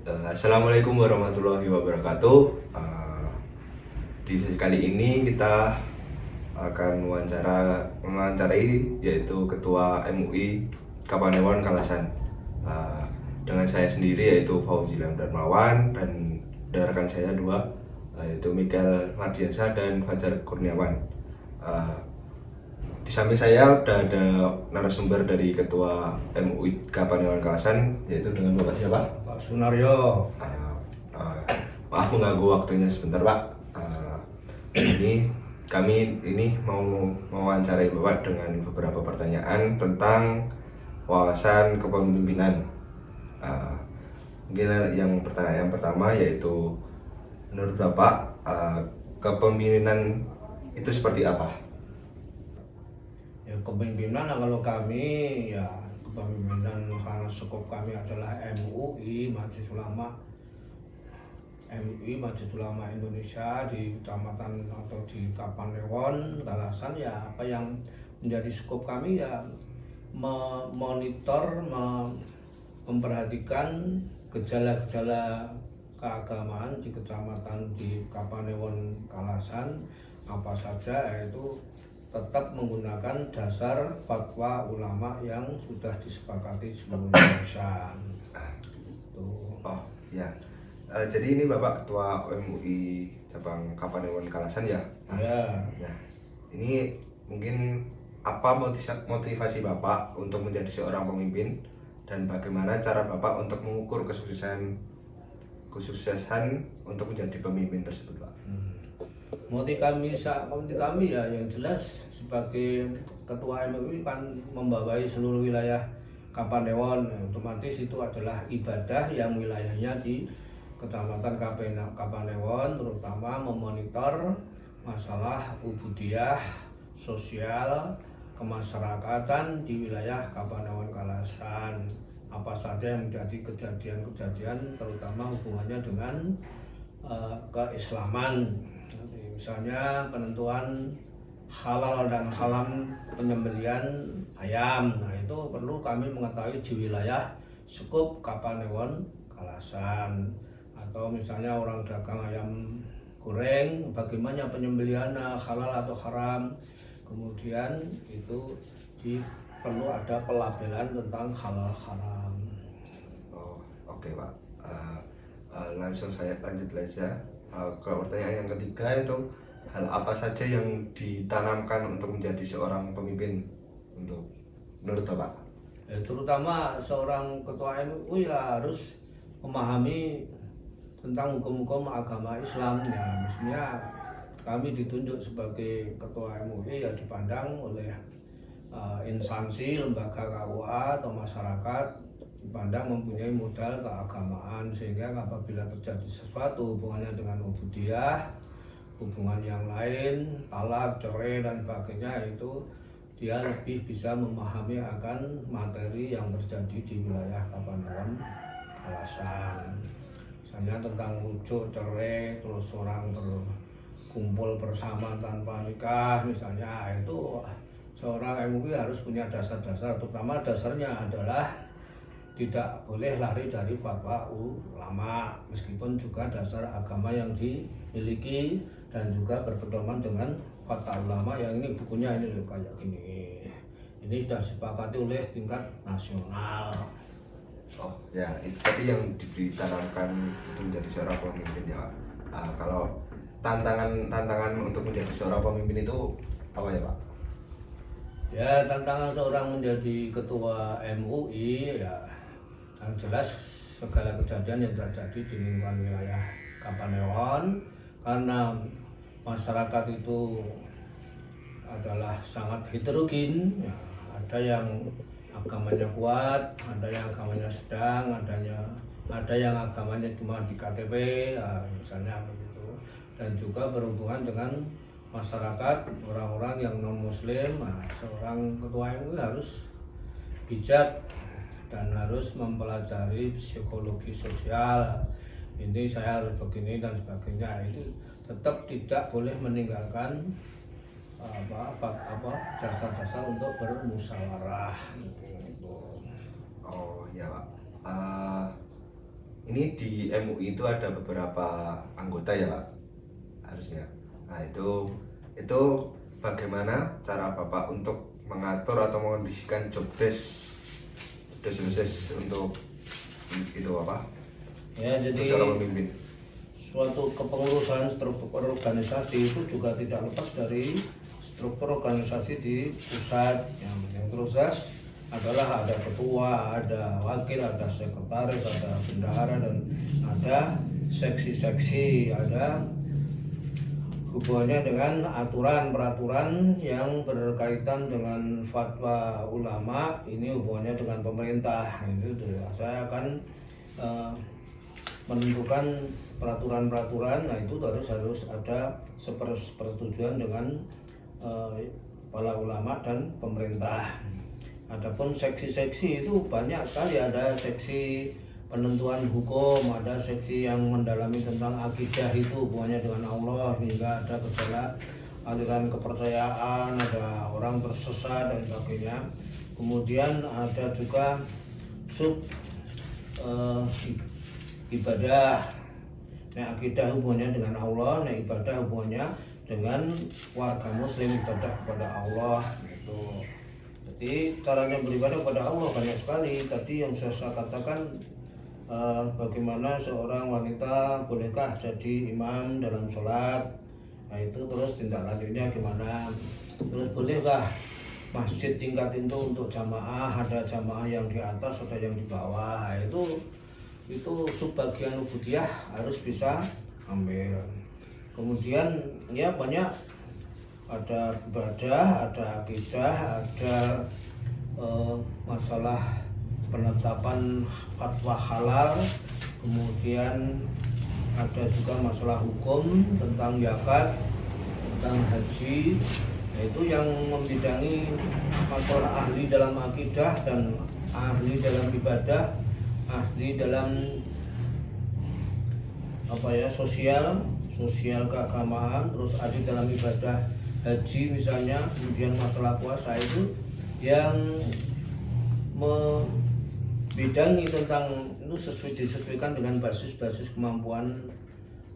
Assalamualaikum warahmatullahi wabarakatuh. Di sesi kali ini kita akan mewawancarai yaitu Ketua MUI Kapanewon Kalasan, dengan saya sendiri yaitu Fauzilan Darmawan dan rekan saya dua yaitu Mikael Mardiansyah dan Fajar Kurniawan. Di samping saya sudah ada narasumber dari Ketua MUI Kapanewon Kalasan, yaitu dengan Bapak siapa? Pak Sunaryo. Maaf mengganggu waktunya sebentar, Pak. Kami mau mewawancarai Bapak dengan beberapa pertanyaan tentang wawasan kepemimpinan. Mungkin yang pertama yaitu, menurut Bapak kepemimpinan itu seperti apa? Ya, kepemimpinan kalau kami ya kepemimpinan karena skop kami adalah MUI Majelis Ulama Indonesia di kecamatan atau di Kapanewon Kalasan. Ya apa yang menjadi skop kami ya memonitor, memperhatikan gejala-gejala keagamaan di kecamatan di Kapanewon Kalasan apa saja, yaitu tetap menggunakan dasar fatwa ulama yang sudah disepakati seluruh Indonesia. Oh ya, jadi ini Bapak Ketua MUI cabang Kapanewon Kalasan ya? Ya. Nah, ini mungkin apa motivasi Bapak untuk menjadi seorang pemimpin dan bagaimana cara Bapak untuk mengukur kesuksesan untuk menjadi pemimpin tersebut, Pak? Motif kami ya yang jelas sebagai Ketua MUI kan membawai seluruh wilayah Kapanewon, otomatis itu adalah ibadah yang wilayahnya di Kecamatan Kapanewon, terutama memonitor masalah ubudiyah, sosial, kemasyarakatan di wilayah Kapanewon Kalasan. Apa saja yang menjadi kejadian-kejadian terutama hubungannya dengan keislaman. Misalnya penentuan halal dan haram penyembelihan ayam. Nah, itu perlu kami mengetahui di wilayah skup Kapanewon Kalasan. Atau misalnya orang dagang ayam goreng, bagaimana penyembelihan halal atau haram. Kemudian itu perlu ada pelabelan tentang halal haram. Oh, oke, Pak. Langsung saya lanjut saja. Kalau pertanyaan yang ketiga itu, hal apa saja yang ditanamkan untuk menjadi seorang pemimpin menurut Bapak? Terutama seorang ketua MUI ya harus memahami tentang hukum-hukum agama Islam. Ya, maksudnya kami ditunjuk sebagai ketua MUI ya dipandang oleh instansi, lembaga KUA atau masyarakat, dipandang mempunyai modal keagamaan, sehingga apabila terjadi sesuatu hubungannya dengan ubudiyah, hubungan yang lain, talak, cerai dan sebagainya, itu dia lebih bisa memahami akan materi yang terjadi di wilayah Kapanewon Kalasan. Misalnya tentang rujuk, cerai, terus orang berkumpul bersama tanpa nikah, misalnya, itu seorang MUI harus punya dasar-dasar, terutama dasarnya adalah tidak boleh lari dari fatwa ulama, meskipun juga dasar agama yang dimiliki dan juga berpedoman dengan fatwa ulama yang ini bukunya ini loh kayak gini. Ini sudah disepakati oleh tingkat nasional. Oh ya, itu tadi yang ditanamkan untuk menjadi seorang pemimpin ya. Kalau tantangan untuk menjadi seorang pemimpin itu apa ya, Pak? Ya, tantangan seorang menjadi ketua MUI ya yang jelas segala kejadian yang terjadi di lingkungan wilayah Kapanewon, karena masyarakat itu adalah sangat heterogen ya, ada yang agamanya kuat, ada yang agamanya sedang, ada yang agamanya cuma di KTP ya, misalnya begitu, dan juga berhubungan dengan masyarakat orang-orang yang non muslim. Nah, seorang ketua MUI harus bijak dan harus mempelajari psikologi sosial, ini saya harus begini dan sebagainya. Itu tetap tidak boleh meninggalkan dasar-dasar untuk bermusyawarah. Oh ya, Pak. ini di MUI itu ada beberapa anggota ya Pak, harusnya. Nah itu bagaimana cara Bapak untuk mengatur atau mengondisikan job desk untuk itu apa? Ya, jadi seorang pemimpin. suatu kepengurusan struktur organisasi itu juga tidak lepas dari struktur organisasi di pusat. Yang proses adalah ada ketua, ada wakil, ada sekretaris, ada bendahara, dan ada seksi-seksi, ada hubungannya dengan aturan-peraturan yang berkaitan dengan fatwa ulama. Ini hubungannya dengan pemerintah. Itu saya akan menentukan peraturan-peraturan. Nah, itu harus ada persetujuan dengan para ulama dan pemerintah. Adapun seksi-seksi itu banyak sekali, ada seksi penentuan hukum, ada seksi yang mendalami tentang akidah, itu hubungannya dengan Allah, hingga ada gejala aliran kepercayaan, ada orang tersesat dan sebagainya. Kemudian ada juga sub ibadah. Nah, akidah hubungannya dengan Allah, nah ibadah hubungannya dengan warga muslim, ibadah kepada Allah gitu. Jadi caranya beribadah kepada Allah banyak sekali. Tadi yang saya katakan, bagaimana seorang wanita bolehkah jadi imam dalam sholat. Nah, itu terus tindak lanjutnya gimana. Terus bolehkah masjid tingkat itu untuk jamaah, ada jamaah yang di atas, ada yang di bawah. Nah, itu subbagian ubudiyah harus bisa ambil. Kemudian ya banyak, ada ibadah, ada akidah, ada masalah penetapan fatwa halal, kemudian ada juga masalah hukum tentang zakat, tentang haji. Nah, itu yang membidangi masalah ahli dalam akidah dan ahli dalam ibadah, ahli dalam sosial keagamaan, terus ahli dalam ibadah haji misalnya. Kemudian masalah puasa itu yang membidangi tentang itu disesuaikan dengan basis-basis kemampuan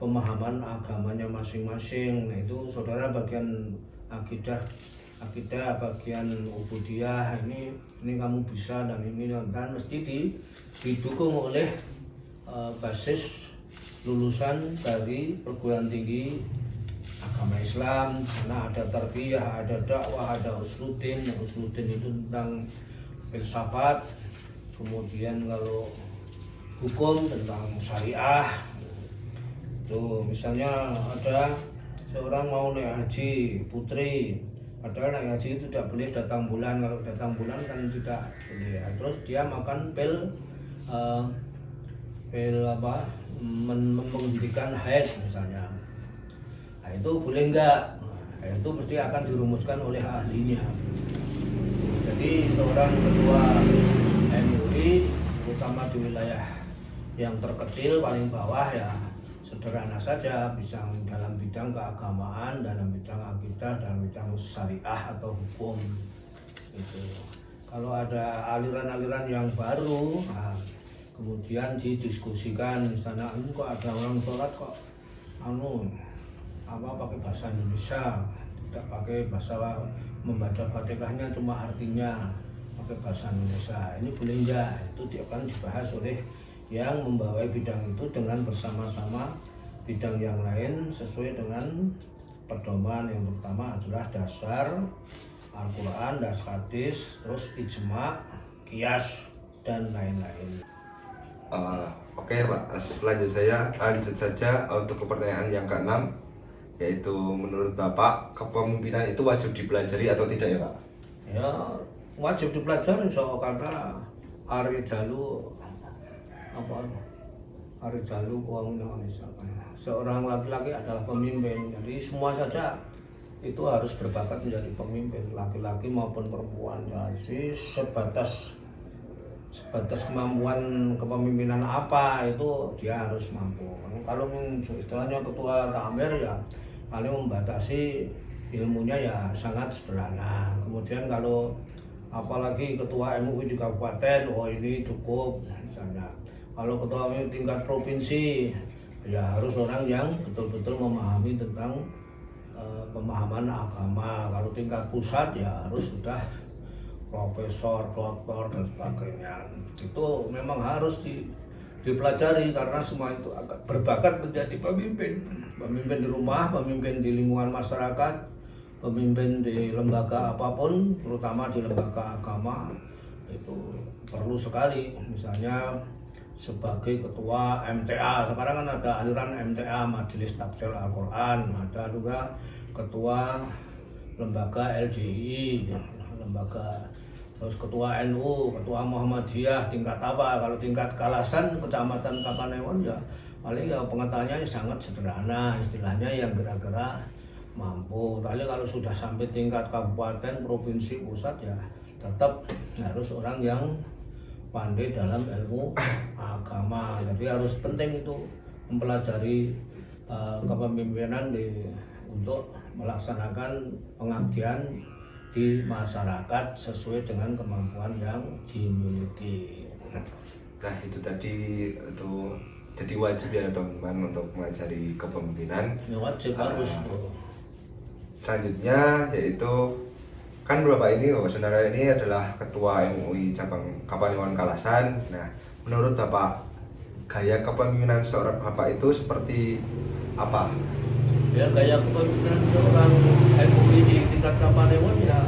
pemahaman agamanya masing-masing. Nah, itu saudara bagian akidah bagian ubudiyah, ini kamu bisa, dan ini dan mesti didukung oleh basis lulusan dari perguruan tinggi agama Islam, karena ada tarbiyah, ada dakwah, ada usluddin. Usluddin itu tentang filsafat. Kemudian kalau hukum tentang syariah. Tuh, misalnya ada seorang mau naik haji, putri, padahal naik haji itu tidak boleh datang bulan. Kalau datang bulan kan tidak boleh. Terus dia makan pil menghentikan haid misalnya. Nah, itu boleh enggak? Nah, itu mesti akan dirumuskan oleh ahlinya. Jadi seorang ketua MUI, terutama di wilayah yang terkecil paling bawah, ya sederhana saja, bisa dalam bidang keagamaan, dalam bidang akidah, dalam bidang syariah atau hukum itu. Kalau ada aliran-aliran yang baru, nah, kemudian didiskusikan. Misalnya ini kok ada orang sholat kok pakai bahasa Indonesia, tidak pakai bahasa, membaca Fatihahnya cuma artinya pakai bahasa Indonesia, ini boleh enggak? Itu akan dibahas oleh yang membawai bidang itu dengan bersama-sama bidang yang lain, sesuai dengan pedoman. Yang pertama adalah dasar Al-Quran, dasar hadis, terus ijma, qiyas, dan lain-lain. Oke Pak, selanjutnya lanjut saja untuk pertanyaan yang ke-6, yaitu menurut Bapak kepemimpinan itu wajib dipelajari atau tidak ya Pak? Ya, wajib dipelajari, karena Arijalu misalkan seorang laki-laki adalah pemimpin. Jadi semua saja itu harus berbakat menjadi pemimpin, laki-laki maupun perempuan. Jadi sebatas kemampuan kepemimpinan apa itu dia harus mampu. Kalau istilahnya ketua takmir, ya paling membatasi ilmunya ya sangat sederhana. Kemudian kalau apalagi ketua MUI juga kabupaten, ini cukup misalnya. Kalau ketua MUI tingkat provinsi ya harus orang yang betul-betul memahami tentang pemahaman agama. Kalau tingkat pusat ya harus sudah profesor, doktor dan sebagainya. Itu memang harus dipelajari karena semua itu agak berbakat menjadi pemimpin. Pemimpin di rumah, pemimpin di lingkungan masyarakat, pemimpin di lembaga apapun, terutama di lembaga agama itu perlu sekali. Misalnya sebagai ketua MTA, sekarang kan ada aliran MTA, Majelis Tafsir Al-Quran, ada juga ketua lembaga LJI, lembaga, terus ketua NU, ketua Muhammadiyah, tingkat apa? Kalau tingkat Kalasan, Kecamatan Kapanewon ya paling ya pengetahuannya sangat sederhana, istilahnya yang gerak-gerak mampu. Tapi kalau sudah sampai tingkat kabupaten, provinsi, pusat ya tetap harus orang yang pandai dalam ilmu agama. Jadi harus penting itu mempelajari kepemimpinan untuk melaksanakan pengabdian di masyarakat sesuai dengan kemampuan yang dimiliki. Nah itu tadi itu jadi wajib ya teman-teman untuk mempelajari kepemimpinan. Ya wajib harus. Selanjutnya yaitu kan Bapak ini, Bapak Saudara ini adalah Ketua MUI Cabang Kapanewon Kalasan. Nah, menurut Bapak, gaya kepemimpinan seorang Bapak itu seperti apa? Ya gaya kepemimpinan seorang MUI di tingkat Kapanewon ya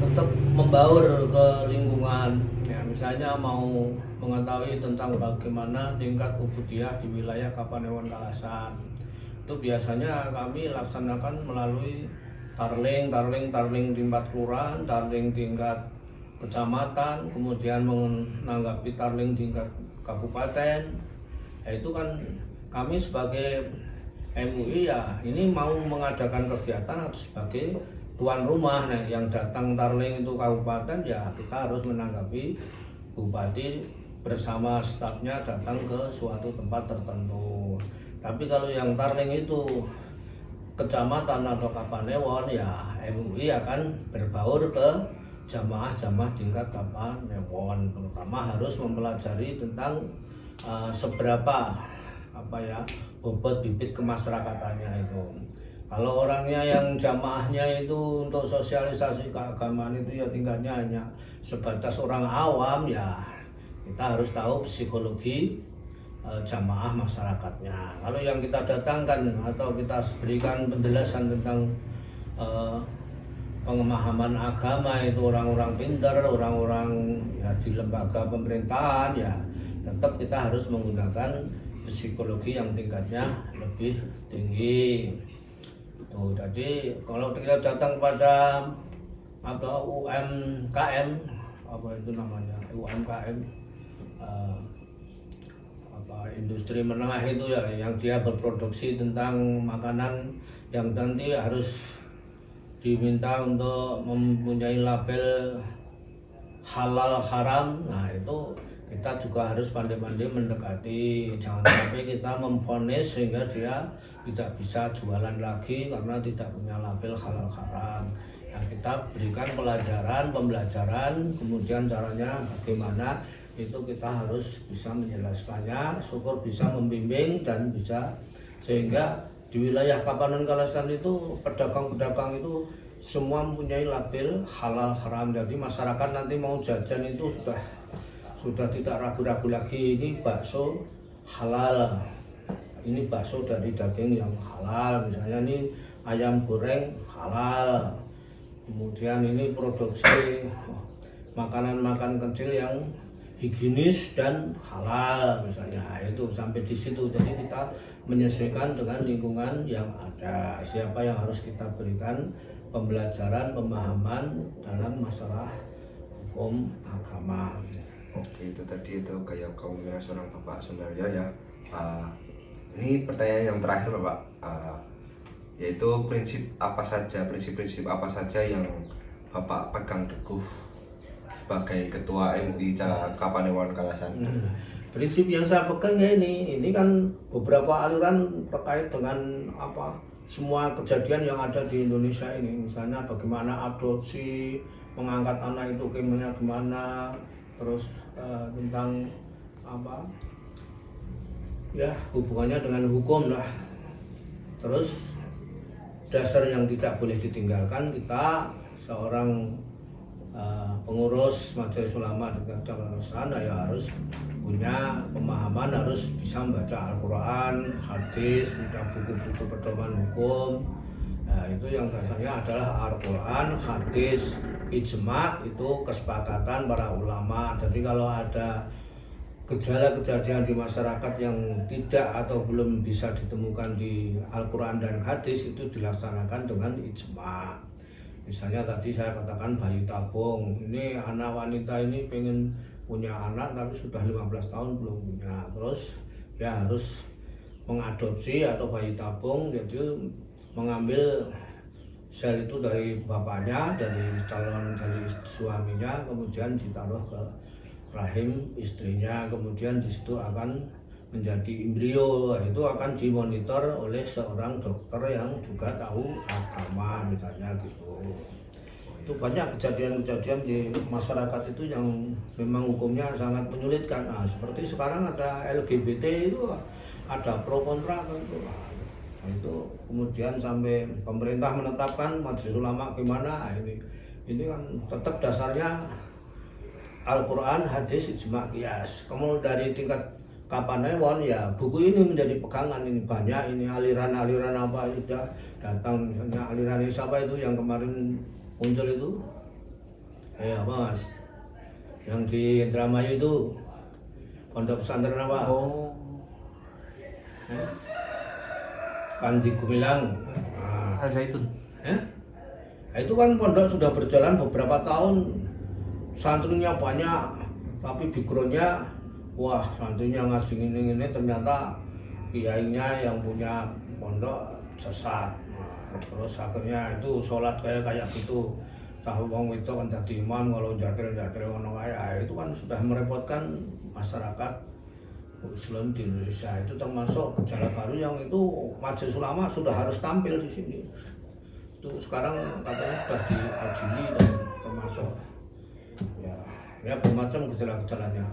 tetap membaur ke lingkungan. Ya, misalnya mau mengetahui tentang bagaimana tingkat ubudiyah di wilayah Kapanewon Kalasan, itu biasanya kami laksanakan melalui tarling tingkat kelurahan, tarling tingkat kecamatan, kemudian menanggapi tarling tingkat kabupaten. Itu kan kami sebagai MUI ya ini mau mengadakan kegiatan atau sebagai tuan rumah. Nah, yang datang tarling itu kabupaten ya kita harus menanggapi bupati bersama stafnya datang ke suatu tempat tertentu. Tapi kalau yang tarling itu kecamatan atau Kapanewon ya MUI akan berbaur ke jamaah-jamaah tingkat Kapanewon, terutama harus mempelajari tentang seberapa bobot bibit kemasyarakatannya itu. Kalau orangnya yang jamaahnya itu untuk sosialisasi keagamaan itu ya tingkatnya hanya sebatas orang awam, ya kita harus tahu psikologi jamaah masyarakatnya. Kalau yang kita datangkan atau kita berikan penjelasan tentang pemahaman agama itu orang-orang pintar, orang-orang ya di lembaga pemerintahan, ya tetap kita harus menggunakan psikologi yang tingkatnya lebih tinggi. Tuh, jadi kalau kita datang pada UMKM, apa itu namanya, UMKM, industri menengah itu ya, yang dia berproduksi tentang makanan yang nanti harus diminta untuk mempunyai label halal haram. Nah itu kita juga harus pandai-pandai mendekati, jangan sampai kita memvonis sehingga dia tidak bisa jualan lagi karena tidak punya label halal haram. Yang kita berikan pembelajaran, kemudian caranya bagaimana itu kita harus bisa menjelaskannya, syukur bisa membimbing dan bisa sehingga di wilayah Kapanewon Kalasan itu pedagang-pedagang itu semua mempunyai label halal haram. Jadi masyarakat nanti mau jajan itu sudah tidak ragu-ragu lagi, ini bakso halal, ini bakso dari daging yang halal, misalnya ini ayam goreng halal, kemudian ini produksi makanan-makanan kecil yang higienis dan halal misalnya. Itu sampai di situ. Jadi kita menyesuaikan dengan lingkungan yang ada, siapa yang harus kita berikan pembelajaran, pemahaman dalam masalah hukum agama. Oke, itu tadi itu kayak kepemimpinan seorang Bapak Sundaryo ya. Ini pertanyaan yang terakhir Bapak, yaitu prinsip prinsip apa saja yang Bapak pegang teguh sebagai Ketua MUI Kapanewon Kalasan? Prinsip yang saya pegang ya ini kan beberapa aliran terkait dengan semua kejadian yang ada di Indonesia ini, misalnya bagaimana adopsi, mengangkat anak itu gimana, terus tentang ya hubungannya dengan hukum lah. Terus dasar yang tidak boleh ditinggalkan, kita seorang pengurus Majelis Ulama di sana ya harus punya pemahaman, harus bisa membaca Al-Quran, hadis, punya buku-buku pedoman hukum. Nah, itu yang dasarnya adalah Al-Quran, hadis, ijma, itu kesepakatan para ulama. Jadi kalau ada kejadian di masyarakat yang tidak atau belum bisa ditemukan di Al-Quran dan hadis, itu dilaksanakan dengan ijma. Misalnya tadi saya katakan bayi tabung, ini anak wanita ini pengen punya anak tapi sudah 15 tahun belum punya, terus ya harus mengadopsi atau bayi tabung, jadi mengambil sel itu dari bapaknya, dari suaminya, kemudian ditaruh ke rahim istrinya, kemudian di situ akan menjadi embrio. Itu akan dimonitor oleh seorang dokter yang juga tahu agama misalnya gitu. Itu banyak kejadian-kejadian di masyarakat itu yang memang hukumnya sangat menyulitkan. Nah, seperti sekarang ada LGBT itu ada pro kontra gitu. Nah, itu kemudian sampai pemerintah menetapkan Majelis Ulama gimana. Nah, ini kan tetap dasarnya Al-Quran, hadis, ijma, qiyas. Kemudian dari tingkat Kapanewon ya buku ini menjadi pegangan, ini banyak ini aliran-aliran apa sudah datang, misalnya aliran siapa itu yang kemarin muncul itu apa mas, yang di Indramayu itu pondok pesantren apa? Panji Gumilang. Al-Zaitun. Nah, itu kan pondok sudah berjalan beberapa tahun, santrinya banyak, tapi backgroundnya wah santrinya ngaji ini ternyata kiainya yang punya pondok sesat. Nah, terus akhirnya itu sholat kayak gitu, tahu wong itu kan jadi imam, kalau jadil ngono kayak itu kan sudah merepotkan masyarakat Muslim di Indonesia. Itu termasuk gejala baru yang itu Majelis Ulama sudah harus tampil di sini. Itu sekarang katanya sudah diadili dan termasuk ya bermacam gejala-gejalanya.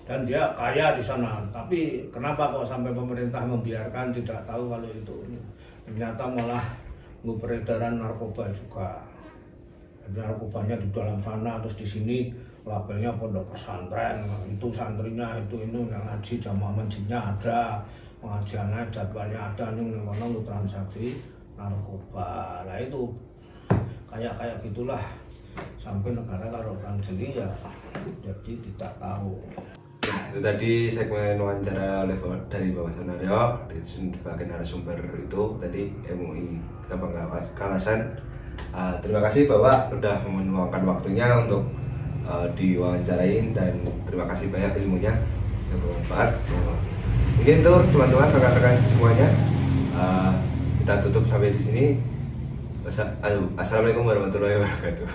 Dan dia kaya di sana, tapi kenapa kok sampai pemerintah membiarkan, tidak tahu kalau itu ternyata malah peredaran narkoba juga. Narkobanya di dalam sana, terus di sini labelnya pondok pesantren, itu santrinya itu ini yang ngaji jamaah masjidnya ada, pengajiannya jadwalnya ada, ini kono transaksi narkoba. Nah itu kayak gitulah, sampai negara kalau orang jeli ya jadi tidak tahu. Itu tadi segmen wawancara level dari Bapak Sonario sebagai narasumber itu tadi MUI Kalasan. Terima kasih Bapak sudah meluangkan waktunya untuk diwawancarain, dan terima kasih banyak ilmunya yang bermanfaat. Mungkin tuh teman-teman, rekan-rekan semuanya, kita tutup sampai di sini. Assalamualaikum warahmatullahi wabarakatuh.